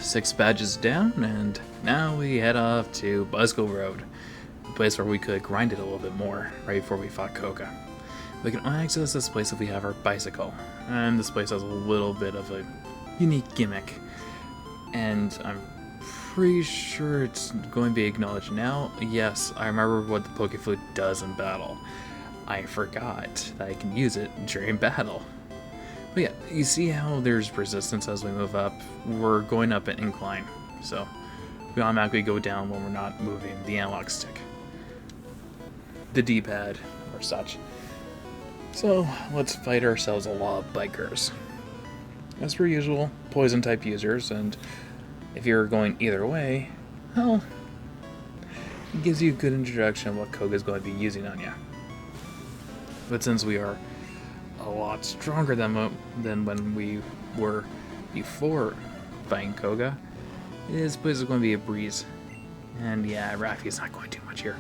6 badges down, and now we head off to Buzzkill Road, a place where we could grind it a little bit more right before we fought Koga. We can only access this place if we have our bicycle, and this place has a little bit of a unique gimmick, and I'm pretty sure it's going to be acknowledged now. Yes, I remember what the Pokeflute does in battle. I forgot that I can use it during battle. But yeah, you see how there's resistance as we move up? We're going up an incline, so we automatically go down when we're not moving the analog stick, the D-pad, or such. So let's fight ourselves a lot of bikers. As per usual, poison type users, and if you're going either way, well, it gives you a good introduction of what Koga's going to be using on you. But since we are a lot stronger than when we were before fighting Koga, this place is going to be a breeze. And yeah, Raffi's not going too much here.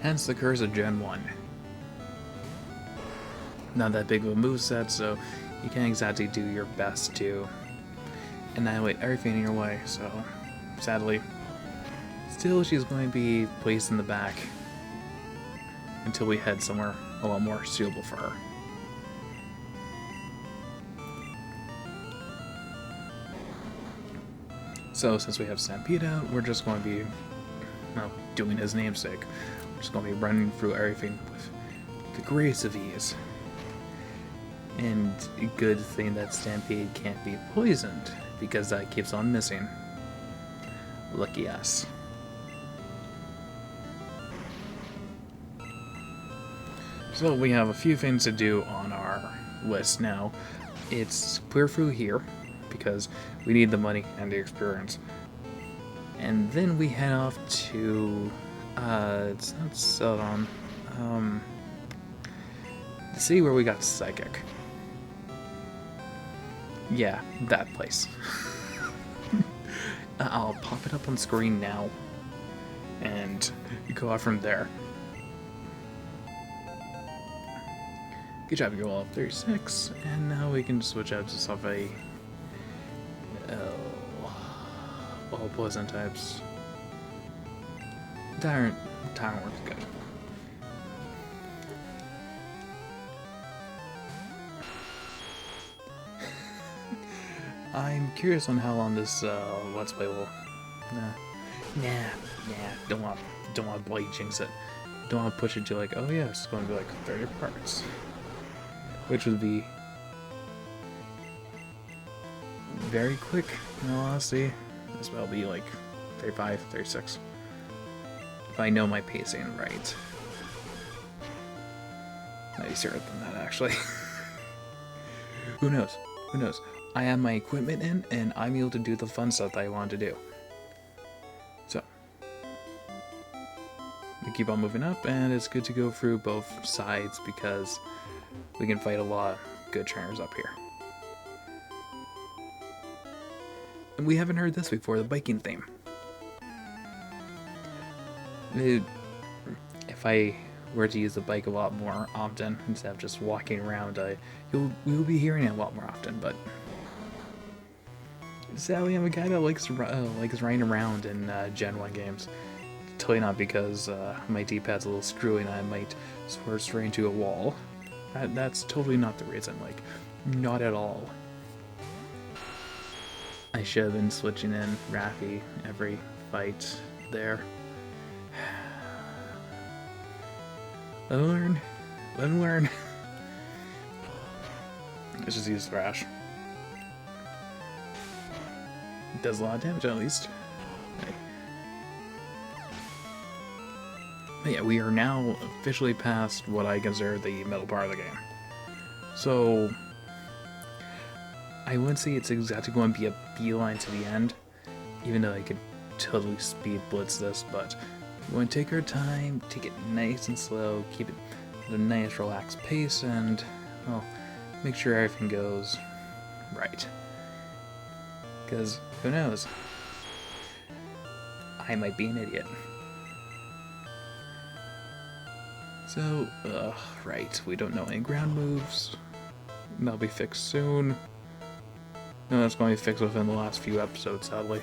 Hence the curse of Gen 1. Not that big of a moveset, so you can't exactly do your best to annihilate everything in your way, so sadly, still she's going to be placed in the back until we head somewhere a lot more suitable for her. So since we have Stampede out, we're just going to be, well, doing his namesake. We're just going to be running through everything with the greatest of ease. And a good thing that Stampede can't be poisoned, because that keeps on missing. Lucky us. So we have a few things to do on our list now. It's clear through here, because we need the money and the experience. And then we head off to, it's not Celadon, the city where we got Psychic. Yeah, that place. I'll pop it up on screen now, and you go out from there. Good job, you're level 36, and now we can switch out to stuff all poison types. Tyrant works good. I'm curious on how long this Let's Play will. Don't want to bloody jinx it. Don't want to push it to like, oh yeah, it's going to be like 30 parts, which would be very quick. In all honesty, this will be like 35, 36. If I know my pacing right. Might be sooner than that, actually. Who knows? Who knows? I have my equipment in, and I'm able to do the fun stuff that I want to do. So, we keep on moving up, and it's good to go through both sides because we can fight a lot of good trainers up here. And we haven't heard this before, the biking theme. If I were to use the bike a lot more often, instead of just walking around, we will be hearing it a lot more often, but sadly, I'm a guy that likes riding around in Gen 1 games. Totally not because my D-pad's a little screwy and I might swerve straight into a wall. That's totally not the reason, like, not at all. I should have been switching in Raffi every fight there. Let him learn. Let him learn. Let's just use Thrash. It does a lot of damage, at least. Okay. But yeah, we are now officially past what I consider the middle part of the game. So, I wouldn't say it's exactly going to be a beeline to the end, even though I could totally speed blitz this, but we want to take our time, take it nice and slow, keep it at a nice relaxed pace, and, well, make sure everything goes right. Because, who knows? I might be an idiot. So, right, we don't know any ground moves. That'll be fixed soon. No, that's going to be fixed within the last few episodes, sadly.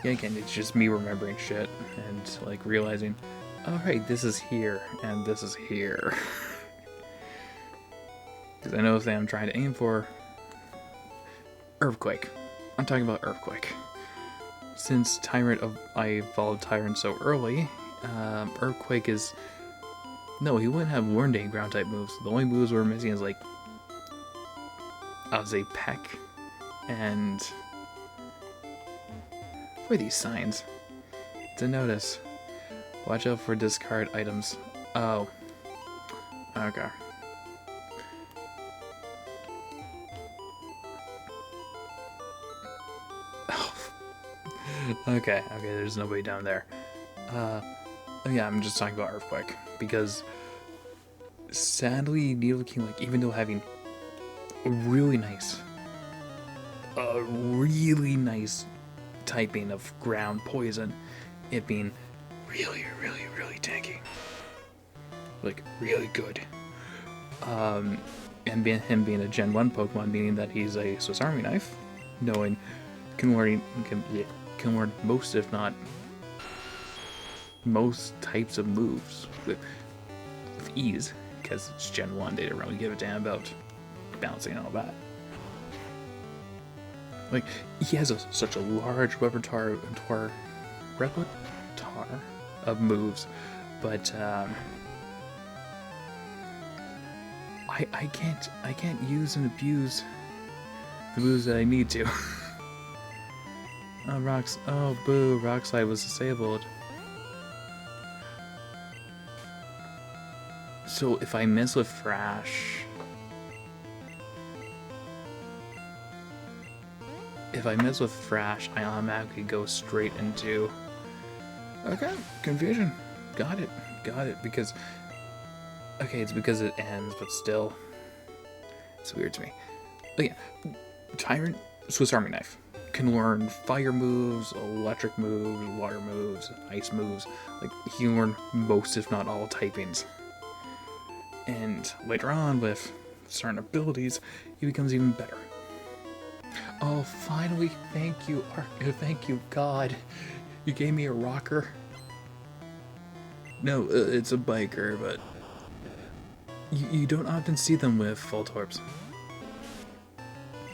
Yeah, again, it's just me remembering shit and, like, realizing, oh, right, this is here, and this is here. Because I know that I'm trying to aim for Earthquake. I'm talking about Earthquake. Since I followed Tyrant so early, Earthquake is... No, he wouldn't have learned any ground type moves. The only moves we're missing is, like, I would say Peck and... What are these signs? To notice. Watch out for discard items. Oh. Okay. Okay, there's nobody down there. Yeah, I'm just talking about Earthquake, because sadly, Nidoking, like, even though having a really nice typing of ground poison, it being really tanky. Like, really good. And him being a Gen 1 Pokemon, meaning that he's a Swiss Army knife, knowing can learn most, if not most, types of moves with ease, because it's Gen 1, they don't really give a damn about balancing and all that. Like, he has such a large repertoire of moves, but I can't use and abuse the moves that I need to. Oh boo, Rock Slide was disabled. So if I miss with Thrash, I automatically go straight into... Okay, confusion. Got it, because... Okay, it's because it ends, but still... It's weird to me. Oh yeah, Tyrant, Swiss Army Knife. Can learn fire moves, electric moves, water moves, ice moves. Like, he can learn most, if not all, typings. And later on, with certain abilities, he becomes even better. Oh, finally, thank you, God. You gave me a rocker. No, it's a biker, but you don't often see them with Voltorbs.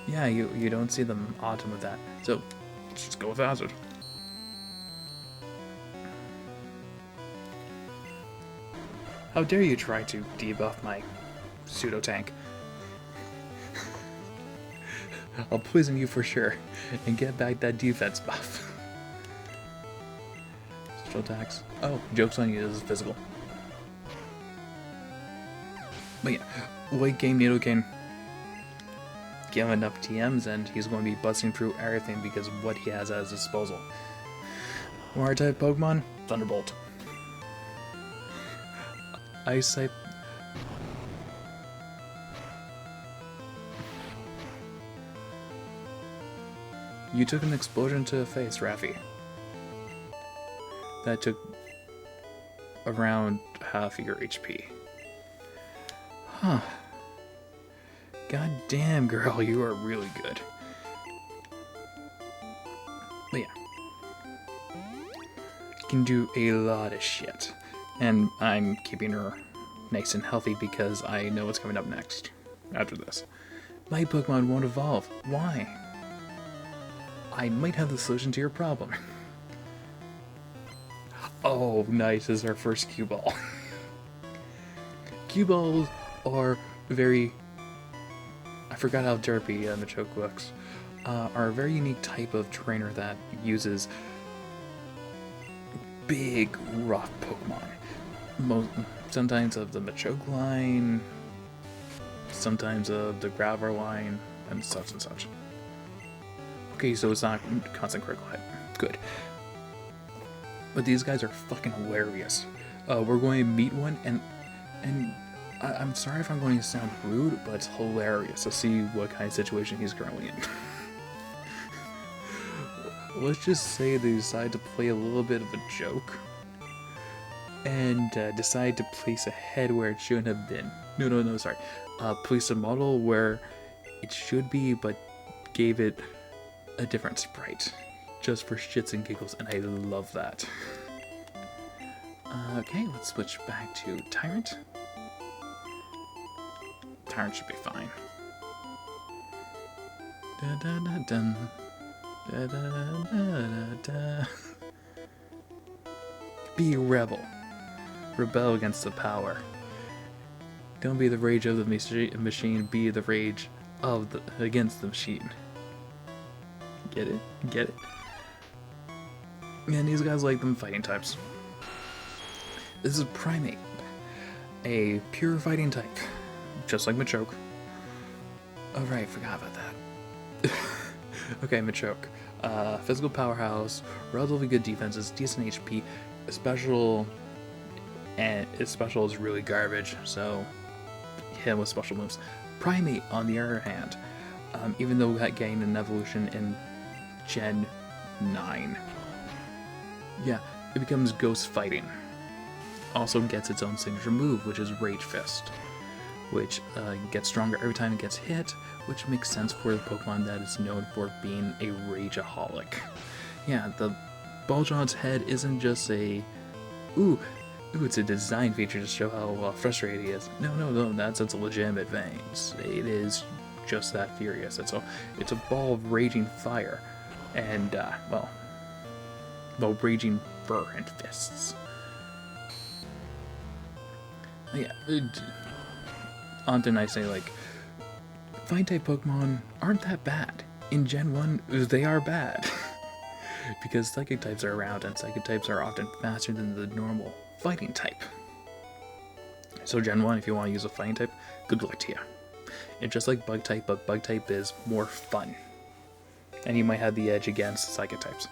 Yeah, you don't see them often with that. So, let's just go with Hazard. How dare you try to debuff my pseudo-tank. I'll poison you for sure, and get back that defense buff. Special attacks. Oh, joke's on you, this is physical. But yeah, late game Nidoking, give him enough TMs and he's going to be busting through everything because of what he has at his disposal. Water type Pokemon, Thunderbolt. Ice type. You took an explosion to the face, Raffi. That took around half of your HP. Huh. God damn, girl, you are really good. But yeah. Can do a lot of shit. And I'm keeping her nice and healthy because I know what's coming up next. After this. My Pokemon won't evolve. Why? I might have the solution to your problem. Oh, nice. This is our first cue ball. Cue balls are very... I forgot how derpy Machoke looks. Are a very unique type of trainer that uses big, rough Pokemon. Sometimes of the Machoke line, sometimes of the Graveler line, and such and such. Okay, so it's not constant critical hit. Good. But these guys are fucking hilarious. We're going to meet one, and I'm sorry if I'm going to sound rude, but it's hilarious to see what kind of situation he's currently in. Let's just say they decide to play a little bit of a joke. and decide to place a head where it shouldn't have been. No, sorry. Place a model where it should be, but gave it a different sprite. Just for shits and giggles, and I love that. Okay, let's switch back to Tyrant. Tyrant should be fine. Da da da dun. Da da da da. Be a rebel. Rebel against the power. Don't be the rage of the machine, be the rage of against the machine. Get it? Get it? And these guys like them fighting types. This is Primate. A pure fighting type. Just like Machoke. Oh right, forgot about that. Okay, Machoke. Physical powerhouse, relatively good defenses, decent HP, special, and his special is really garbage, so hit him with special moves. Primate, on the other hand, even though that gained an evolution in Gen 9, yeah, it becomes Ghost Fighting. Also gets its own signature move, which is Rage Fist, which gets stronger every time it gets hit, which makes sense for the Pokemon that is known for being a Rageaholic. Yeah, the bulge on its head isn't just a, ooh, it's a design feature to show how frustrated he is. No, that's its legitimate veins. It is just that furious. It's a ball of raging fire, and well, raging fur and fists. Yeah, often I say, like, Fighting-type Pokemon aren't that bad. In Gen 1, they are bad. Because Psychic types are around, and Psychic types are often faster than the normal Fighting type. So Gen 1, if you want to use a Fighting type, good luck to you. It's just like Bug type, but Bug type is more fun. And you might have the edge against Psychic types.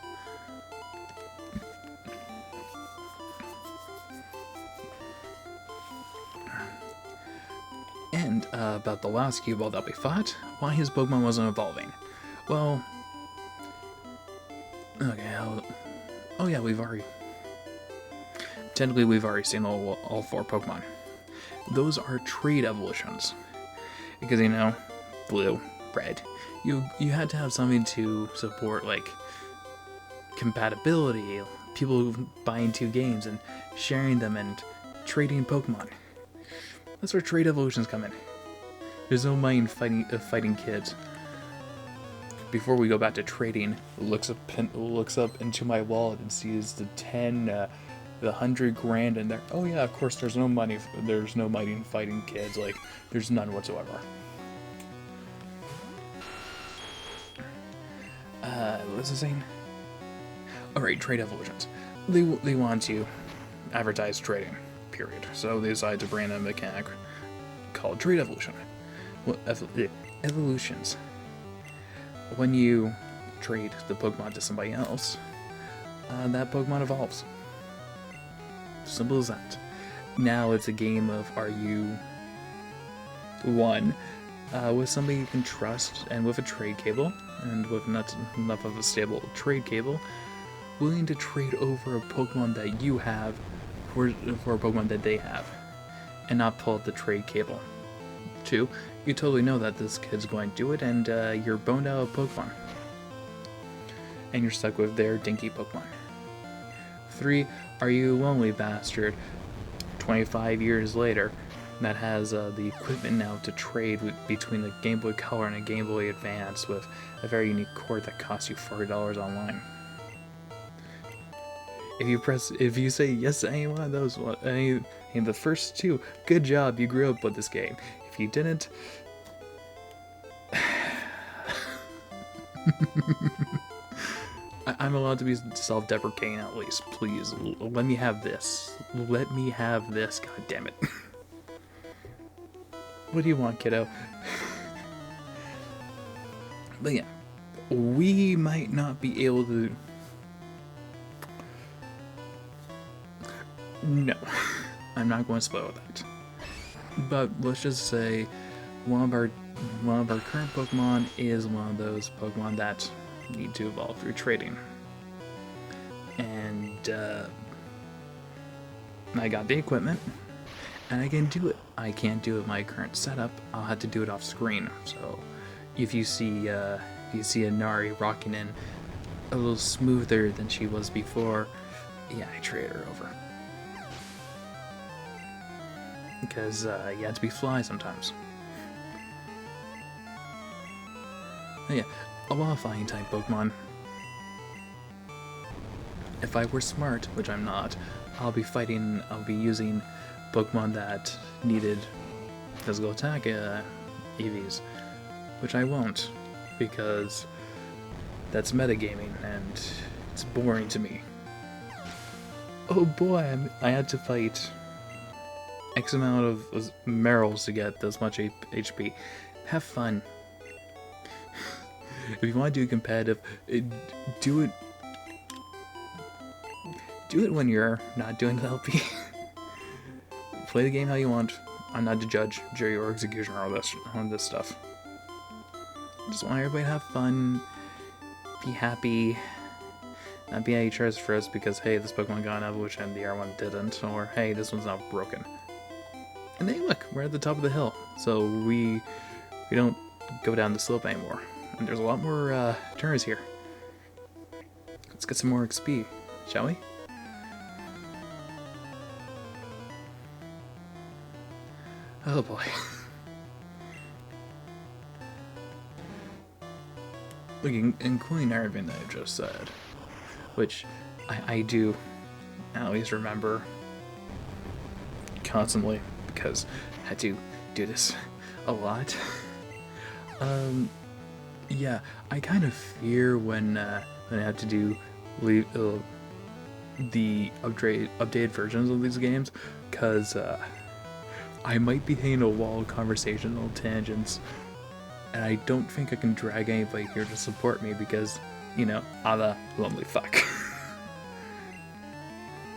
And about the last Cue Ball that we fought, why his Pokemon wasn't evolving. Well, okay, oh yeah, technically we've already seen all 4 Pokemon. Those are trade evolutions. Because, you know, blue, red, you had to have something to support, like, compatibility, people buying 2 games and sharing them and trading Pokemon. That's where trade evolutions come in. There's no money in fighting kids. Before we go back to trading, looks up into my wallet and sees the 100 grand in there. Oh yeah, of course there's no money in fighting kids, like there's none whatsoever. What's the saying? Alright, trade evolutions. They want to advertise trading, period. So they decide to bring in a mechanic called trade evolution. Well, evolutions. When you trade the Pokemon to somebody else, that Pokemon evolves. Simple as that. Now it's a game of, are you one with somebody you can trust and with a trade cable, and with not enough of a stable trade cable, willing to trade over a Pokemon that you have for a Pokemon that they have, and not pull up the trade cable. 2, you totally know that this kid's going to do it, and you're boned out of Pokemon. And you're stuck with their dinky Pokemon. 3, are you a lonely bastard, 25 years later, that has the equipment now to trade between the Game Boy Color and a Game Boy Advance with a very unique cord that costs you $40 online. If you say yes to any one of those, in the first 2, good job, you grew up with this game. If you didn't, I'm allowed to be self-deprecating at least. Please, let me have this. Let me have this, god damn it. What do you want, kiddo? But yeah, we might not be able to... No, I'm not going to spoil that. But let's just say one of our current Pokemon is one of those Pokemon that need to evolve through trading. And I got the equipment, and I can do it. I can't do it with my current setup. I'll have to do it off screen. So, if you see a Nari rocking in a little smoother than she was before, yeah, I traded her over. Because you have to be fly sometimes. Oh, yeah, a lot of flying type Pokemon. If I were smart, which I'm not, I'll be using Pokemon that needed physical attack EVs, which I won't, because that's metagaming and it's boring to me. Oh boy, I had to fight X amount of Merrills to get this much HP. Have fun. If you want to do competitive, do it when you're not doing the LP. Play the game how you want. I'm not to judge, jury, or executioner on this stuff. Just want everybody to have fun, be happy, not be anxious first because hey, this Pokemon got an evolution and the other one didn't, or hey, this one's not broken. And hey, look, we're at the top of the hill, so we don't go down the slope anymore. And there's a lot more turns here. Let's get some more XP, shall we? Oh boy. Looking, including everything that I just said, which I do at least remember constantly because I had to do this a lot. Yeah, I kind of fear when I have to do the updated versions of these games, because I might be hitting a wall of conversational tangents, and I don't think I can drag anybody here to support me because, you know, I'm a lonely fuck.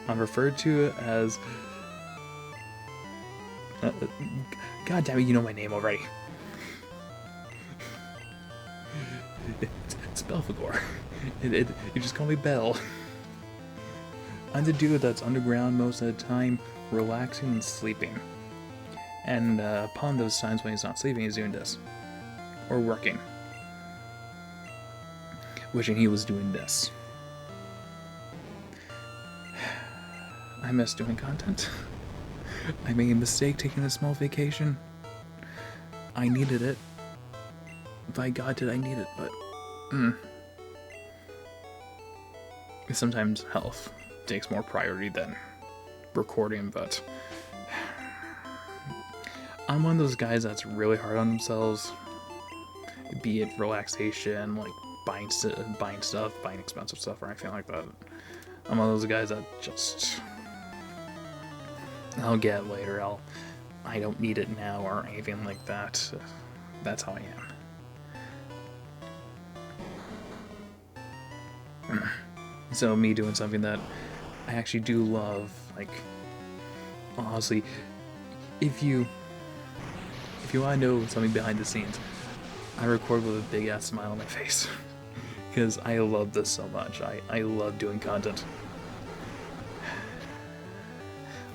I'm referred to as... God damn it, you know my name already. It's Belphegor. You just call me Bell. I'm the dude that's underground most of the time, relaxing and sleeping. And upon those times when he's not sleeping, he's doing this. Or working. Wishing he was doing this. I miss doing content. I made a mistake taking a small vacation. I needed it. By God, did I need it, but... Sometimes health takes more priority than recording, but... I'm one of those guys that's really hard on themselves. Be it relaxation, like buying stuff, buying expensive stuff, or anything like that. I'm one of those guys that just... I'll get it later, I don't need it now, or anything like that. That's how I am. So me doing something that I actually do love, like, honestly, if you want to know something behind the scenes, I record with a big ass smile on my face. Because I love this so much. I love doing content.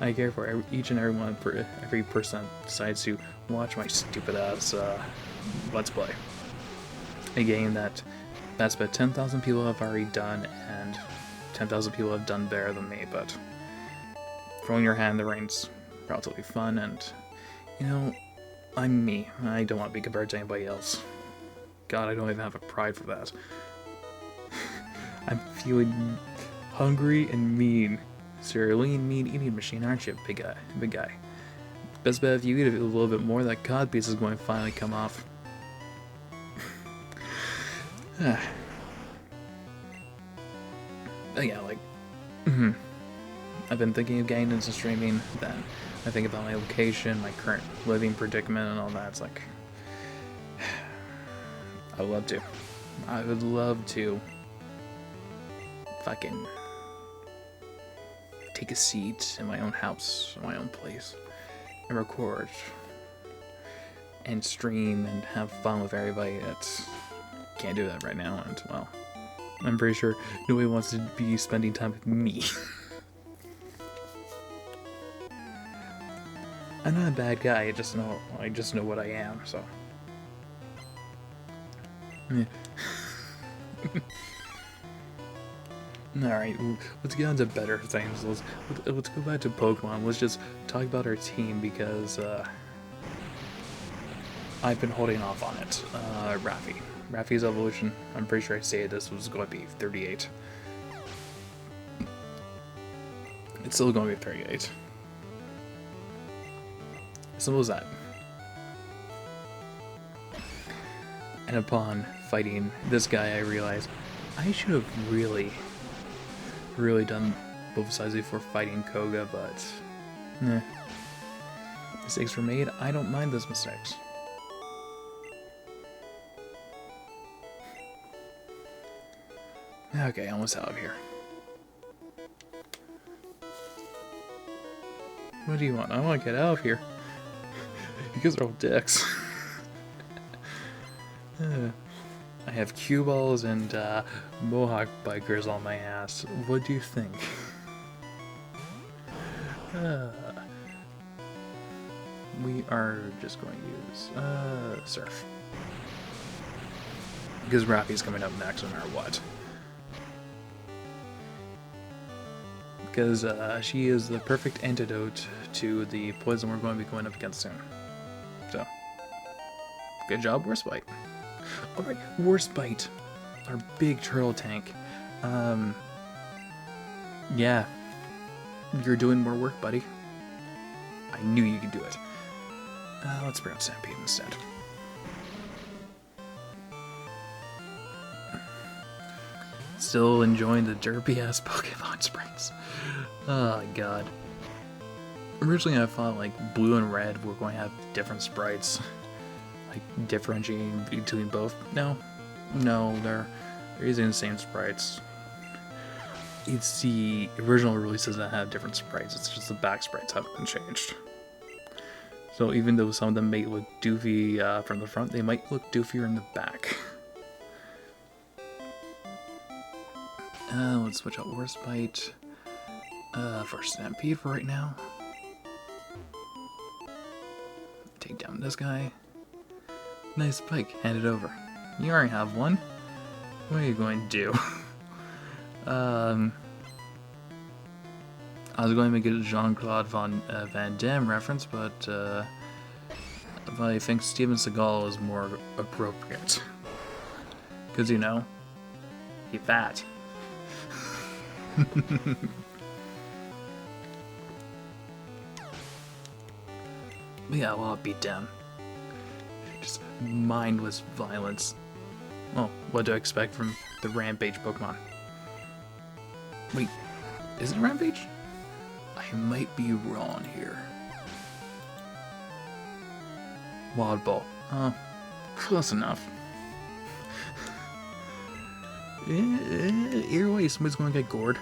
I care for each and every one, for every person that decides to watch my stupid ass Let's Play. A game that's about 10,000 people have already done, and 10,000 people have done better than me, but throwing your hand in the ring's relatively fun, and, you know, I'm me. I don't want to be compared to anybody else. God, I don't even have a pride for that. I'm feeling hungry and mean. So you're a lean, mean eating machine, aren't you, big guy? Best bet if you eat a little bit more, that cod piece is going to finally come off. But yeah, like, I've been thinking of getting into streaming, then I think about my location, my current living predicament, and all that. It's like, I would love to fucking take a seat in my own house, in my own place, and record, and stream, and have fun with everybody. That's can't do that right now, and well, I'm pretty sure nobody wants to be spending time with me. I'm not a bad guy. I just know what I am. So. Yeah. Alright, let's get on to better things. Let's go back to Pokemon. Let's just talk about our team because I've been holding off on it. Raffi. Raffi's evolution, I'm pretty sure I stated this was going to be 38. It's still going to be 38. Simple as that. And upon fighting this guy, I realized I should have really done both sides before fighting Koga, but mistakes were made. I don't mind those mistakes. Okay, almost out of here. What do you want? I want to get out of here. You guys are all dicks. I have cue balls and Mohawk bikers on my ass. What do you think? We are just going to use Surf. Because Raffi's coming up next no matter what. Because she is the perfect antidote to the poison we're going to be going up against soon. So, good job, Worst Bite. Alright, Worst Bite, our big turtle tank. Yeah, you're doing more work, buddy. I knew you could do it. Let's bring out Stampede instead. Still enjoying the derpy-ass Pokemon sprites. Oh, God. Originally, I thought, like, blue and red were going to have different sprites. Like, differentiating between both. No, they're using the same sprites. It's the original releases that have different sprites. It's just the back sprites haven't been changed. So even though some of them may look doofy from the front, they might look doofier in the back. Let's switch out Worst Bite for Stampede for right now. Take down this guy. Nice spike, hand it over. You already have one. What are you going to do? I was going to make a Jean-Claude Van Damme reference, but I think Steven Seagal is more appropriate. Because, you know, he's fat. Yeah, well, I'll beat down. Just mindless violence. Well, what do I expect from the Rampage Pokemon? Wait, is it Rampage? I might be wrong here. Wild Ball. Oh, close enough. Either way, somebody's going to get gored.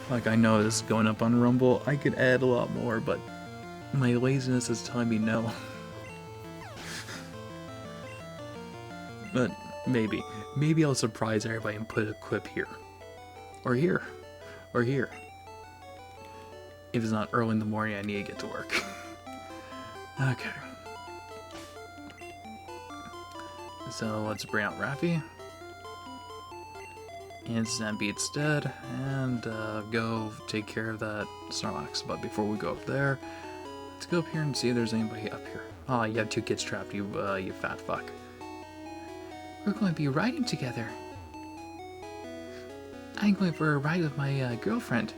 Like, I know this is going up on Rumble. I could add a lot more, but my laziness is telling me no. But maybe. Maybe I'll surprise everybody and put a clip here. Or here. Or here. If it's not early in the morning, I need to get to work. Okay. So let's bring out Raffi. And Stampede instead. And go take care of that Snorlax. But before we go up there, let's go up here and see if there's anybody up here. Oh, you have two kids trapped, you fat fuck. We're going to be riding together. I'm going for a ride with my girlfriend.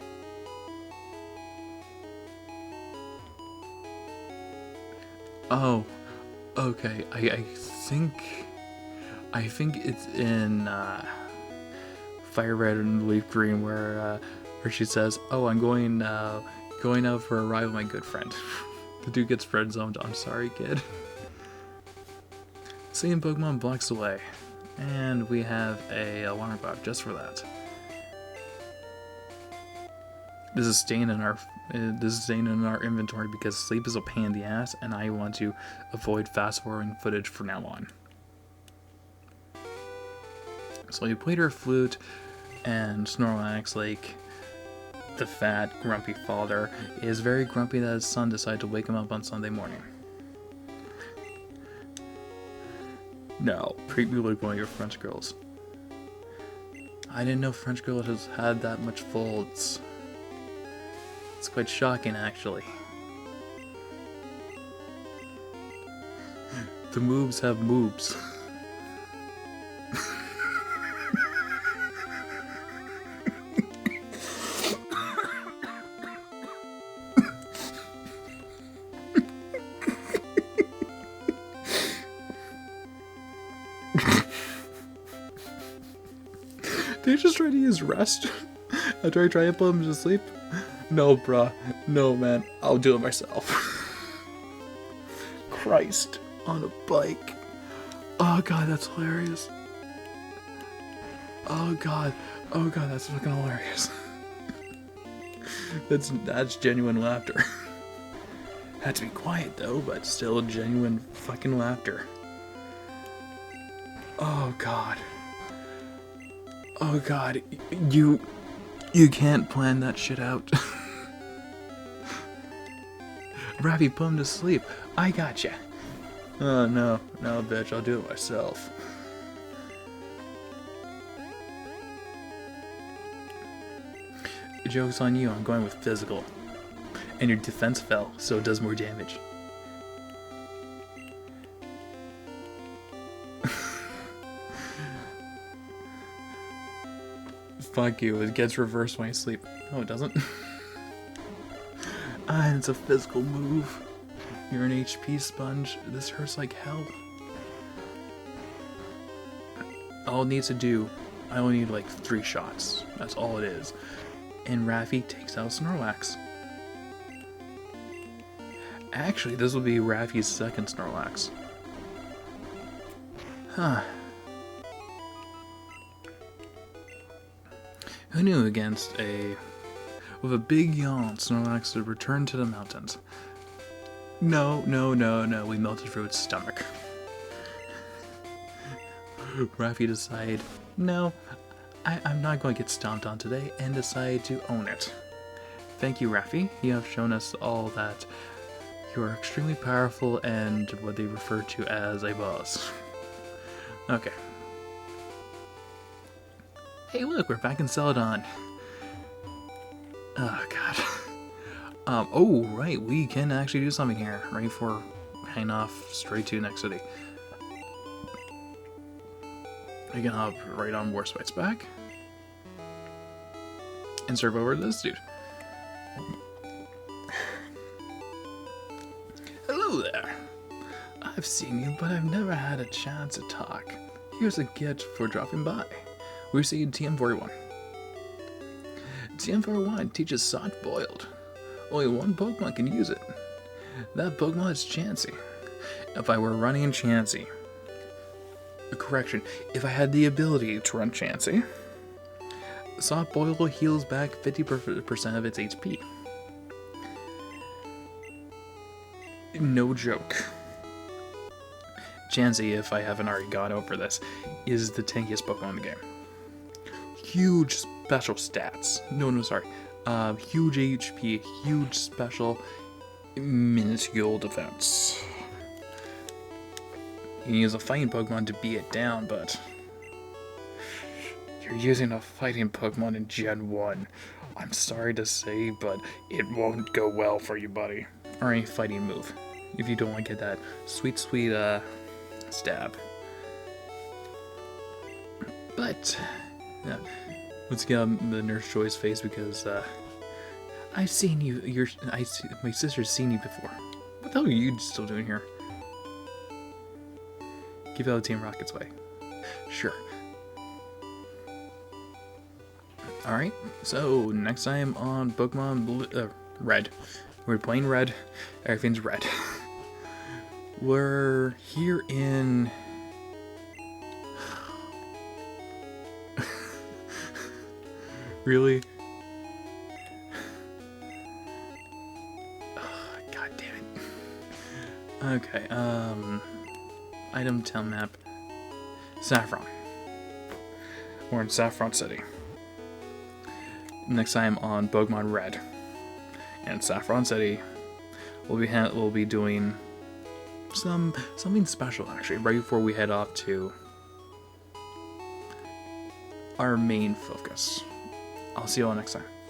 Oh, okay. I think it's in Fire Red and Leaf Green where she says, "Oh, I'm going out for a ride with my good friend." The dude gets friend zoned. I'm sorry, kid. Same Pokemon blocks away, and we have a alarm clock just for that. This is staying in our inventory because sleep is a pain in the ass, and I want to avoid fast forwarding footage from now on. So we played our flute. And Snorlax, like the fat, grumpy father, is very grumpy that his son decided to wake him up on Sunday morning. Now, treat me like one of your French girls. I didn't know French girls had that much folds. It's quite shocking, actually. The moobs have moobs. Did you just try to use rest after I try to put him to sleep? No, bruh. No, man. I'll do it myself. Christ. On a bike. Oh, God, that's hilarious. Oh, God. Oh, God, that's fucking hilarious. That's genuine laughter. Had to be quiet, though, but still genuine fucking laughter. Oh, God. Oh God, you can't plan that shit out. Ravi, put him to sleep. I gotcha. Oh no, bitch, I'll do it myself. Joke's on you, I'm going with physical. And your defense fell, so it does more damage. Fuck you, it gets reversed when I sleep. No, it doesn't. And it's a physical move. You're an HP sponge. This hurts like hell. All it needs to do, I only need like 3 shots. That's all it is. And Raffi takes out Snorlax. Actually, this will be Raffi's second Snorlax. Huh. Who knew with a big yawn, Snorlax would return to the mountains. No, we melted through its stomach. Raffi decided, no, I'm not going to get stomped on today, and decided to own it. Thank you, Raffi. You have shown us all that you are extremely powerful and what they refer to as a boss. Okay. Hey, look, we're back in Celadon. Oh, God. Oh, right, we can actually do something here, right before heading off straight to next city. We can hop right on Warspite's back. And serve over to this dude. Hello there. I've seen you, but I've never had a chance to talk. Here's a gift for dropping by. We received TM41. TM41 teaches Soft Boiled. Only one Pokemon can use it. That Pokemon is Chansey. If I were running Chansey... Correction, if I had the ability to run Chansey, Soft Boiled heals back 50% of its HP. No joke. Chansey, if I haven't already gone over this, is the tankiest Pokemon in the game. Huge special stats. Sorry. Huge HP, huge special, minuscule defense. You can use a fighting Pokemon to beat it down, but you're using a fighting Pokemon in Gen 1. I'm sorry to say, but it won't go well for you, buddy. Or any fighting move, if you don't want to get that sweet, stab. But, yeah. Let's get on the Nurse Joy's face because, I've seen you, my sister's seen you before. What the hell are you still doing here? Give out Team Rocket's way. Sure. Alright, so next time on Pokemon Red. We're playing Red. Everything's red. We're here in... Really? Oh, God damn it. Okay, item town map. Saffron. We're in Saffron City. next time on Pokemon Red. And Saffron City, we'll be doing something special actually right before we head off to our main focus. I'll see you all next time.